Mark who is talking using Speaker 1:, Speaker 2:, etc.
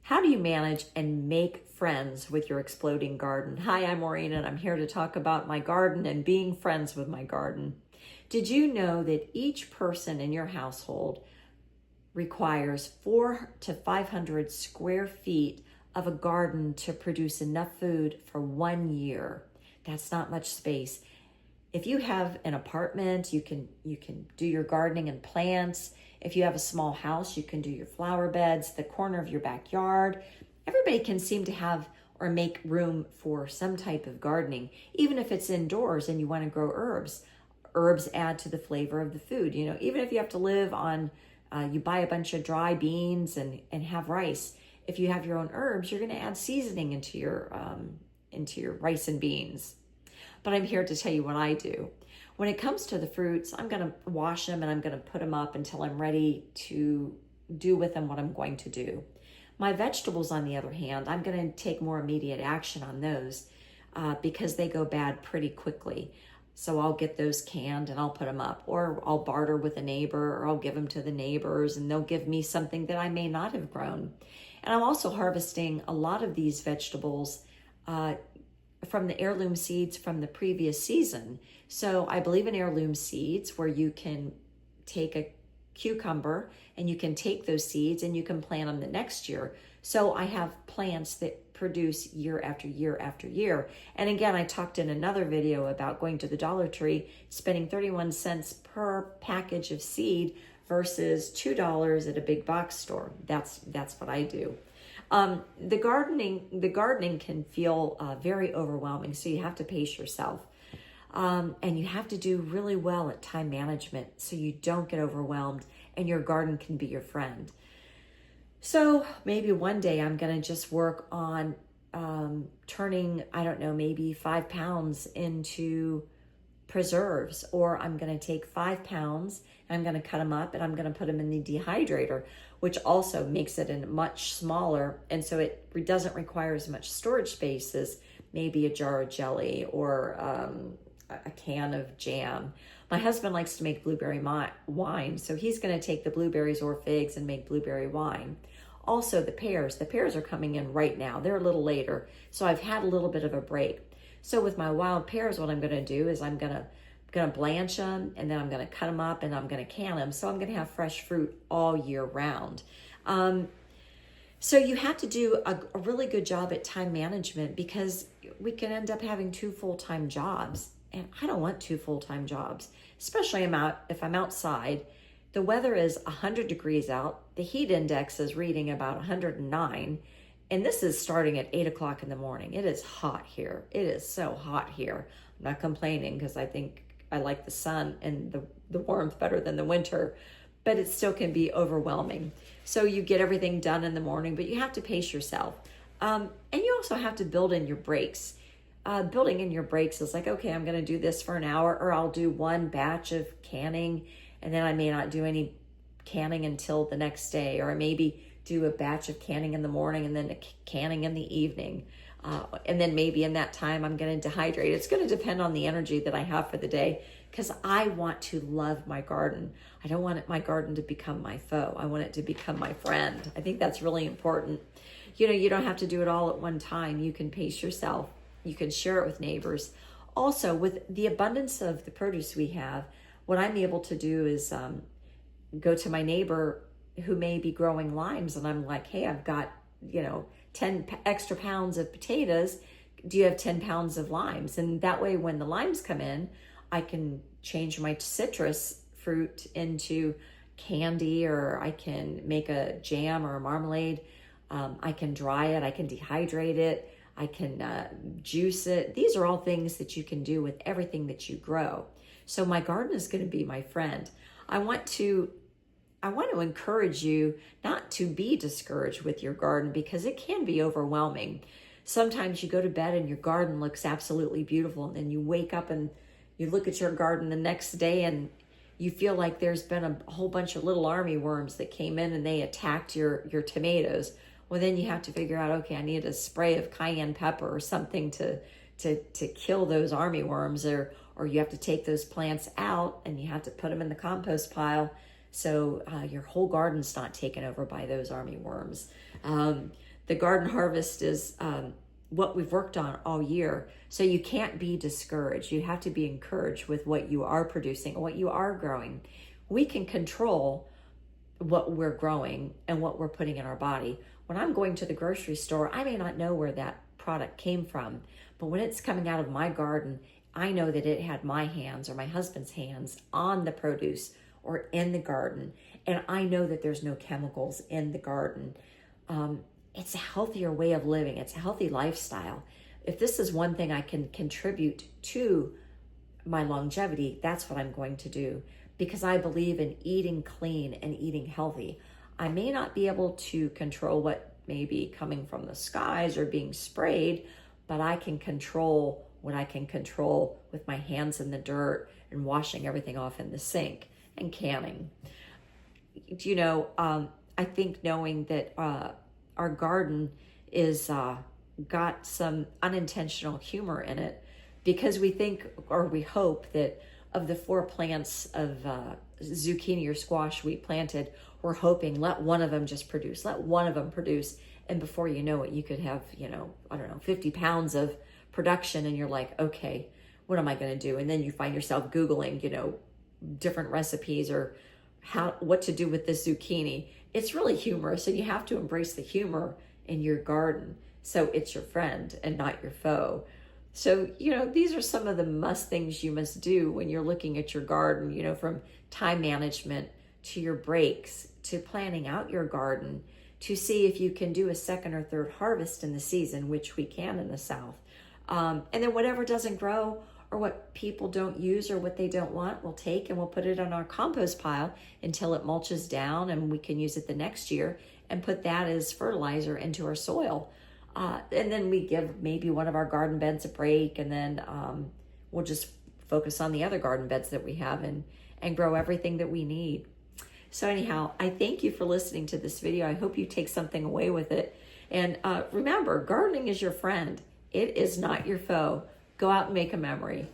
Speaker 1: How do you manage and make friends with your exploding garden? Hi, I'm Maureen, and I'm here to talk about my garden and being friends with my garden. Did you know that each person in your household requires 400 to 500 square feet of a garden to produce enough food for 1 year? That's not much space. If you have an apartment, you can do your gardening and plants. If you have a small house, you can do your flower beds, the corner of your backyard. Everybody can seem to have or make room for some type of gardening, even if it's indoors and you want to grow herbs. Herbs add to the flavor of the food. You know, even if you have to live on, you buy a bunch of dry beans and have rice. If you have your own herbs, you're going to add seasoning into your rice and beans. But I'm here to tell you what I do. When it comes to the fruits, I'm going to wash them and I'm going to put them up until I'm ready to do with them what I'm going to do. My vegetables, on the other hand, I'm going to take more immediate action on those because they go bad pretty quickly. So I'll get those canned and I'll put them up, or I'll barter with a neighbor, or I'll give them to the neighbors and they'll give me something that I may not have grown. And I'm also harvesting a lot of these vegetables from the heirloom seeds from the previous season. So I believe in heirloom seeds, where you can take a cucumber and you can take those seeds and you can plant them the next year. So I have plants that produce year after year after year. And again, I talked in another video about going to the Dollar Tree, spending 31 cents per package of seed versus $2 at a big box store. That's what I do. The gardening can feel very overwhelming, so you have to pace yourself. And you have to do really well at time management so you don't get overwhelmed and your garden can be your friend. So maybe one day I'm going to just work on turning, I don't know, maybe 5 pounds into preserves, or I'm going to take 5 pounds and I'm going to cut them up and I'm going to put them in the dehydrator, which also makes it in much smaller, and so it doesn't require as much storage space as maybe a jar of jelly or a can of jam. My husband likes to make blueberry wine, so he's going to take the blueberries or figs and make blueberry wine. Also, the pears are coming in right now. They're a little later, so I've had a little bit of a break. So with my wild pears, what I'm going to do is I'm going to blanch them, and then I'm going to cut them up and I'm going to can them. So I'm going to have fresh fruit all year round. So you have to do a really good job at time management, because we can end up having 2 full-time jobs. And I don't want 2 full-time jobs, especially if I'm outside. The weather is 100 degrees out. The heat index is reading about 109. And this is starting at 8 o'clock in the morning. It is hot here. It is so hot here. I'm not complaining, because I think I like the sun and the warmth better than the winter, but it still can be overwhelming. So you get everything done in the morning, but you have to pace yourself. And you also have to build in your breaks. Building in your breaks is like, okay, I'm going to do this for an hour, or I'll do one batch of canning, and then I may not do any canning until the next day, or I maybe do a batch of canning in the morning and then a canning in the evening. And then maybe in that time I'm going to dehydrate. It's going to depend on the energy that I have for the day, because I want to love my garden. I don't want my garden to become my foe. I want it to become my friend. I think that's really important. You know, you don't have to do it all at one time. You can pace yourself. You can share it with neighbors. Also, with the abundance of the produce we have, what I'm able to do is go to my neighbor who may be growing limes, and I'm like, hey, I've got, 10 extra pounds of potatoes. Do you have 10 pounds of limes? And that way, when the limes come in, I can change my citrus fruit into candy, or I can make a jam or a marmalade. I can dry it. I can dehydrate it. I can juice it. These are all things that you can do with everything that you grow. So my garden is going to be my friend. I want to encourage you not to be discouraged with your garden, because it can be overwhelming. Sometimes you go to bed and your garden looks absolutely beautiful, and then you wake up and you look at your garden the next day and you feel like there's been a whole bunch of little army worms that came in and they attacked your tomatoes. Well, then you have to figure out, okay, I need a spray of cayenne pepper or something to kill those army worms, or you have to take those plants out and you have to put them in the compost pile so your whole garden's not taken over by those army worms. The garden harvest is what we've worked on all year. So you can't be discouraged. You have to be encouraged with what you are producing, what you are growing. We can control what we're growing and what we're putting in our body. When I'm going to the grocery store, I may not know where that product came from, but when it's coming out of my garden, I know that it had my hands or my husband's hands on the produce or in the garden, and I know that there's no chemicals in the garden. It's a healthier way of living. It's a healthy lifestyle. If this is one thing I can contribute to my longevity, that's what I'm going to do, because I believe in eating clean and eating healthy. I may not be able to control what may be coming from the skies or being sprayed, but I can control what I can control with my hands in the dirt and washing everything off in the sink and canning. You know, I think knowing that our garden is got some unintentional humor in it, because we think, or we hope, that of the 4 plants of zucchini or squash we planted, we're hoping let one of them just produce, let one of them produce. And before you know it, you could have, 50 pounds of production, and you're like, okay, what am I going to do? And then you find yourself Googling, different recipes or what to do with this zucchini. It's really humorous, and you have to embrace the humor in your garden. So it's your friend and not your foe. So, these are some of the things you must do when you're looking at your garden, from time management to your breaks, to planning out your garden, to see if you can do a second or third harvest in the season, which we can in the South. And then whatever doesn't grow, or what people don't use, or what they don't want, we'll take and we'll put it on our compost pile until it mulches down, and we can use it the next year and put that as fertilizer into our soil. And then we give maybe one of our garden beds a break, and then we'll just focus on the other garden beds that we have and grow everything that we need. So anyhow, I thank you for listening to this video. I hope you take something away with it. And remember, gardening is your friend. It is not your foe. Go out and make a memory.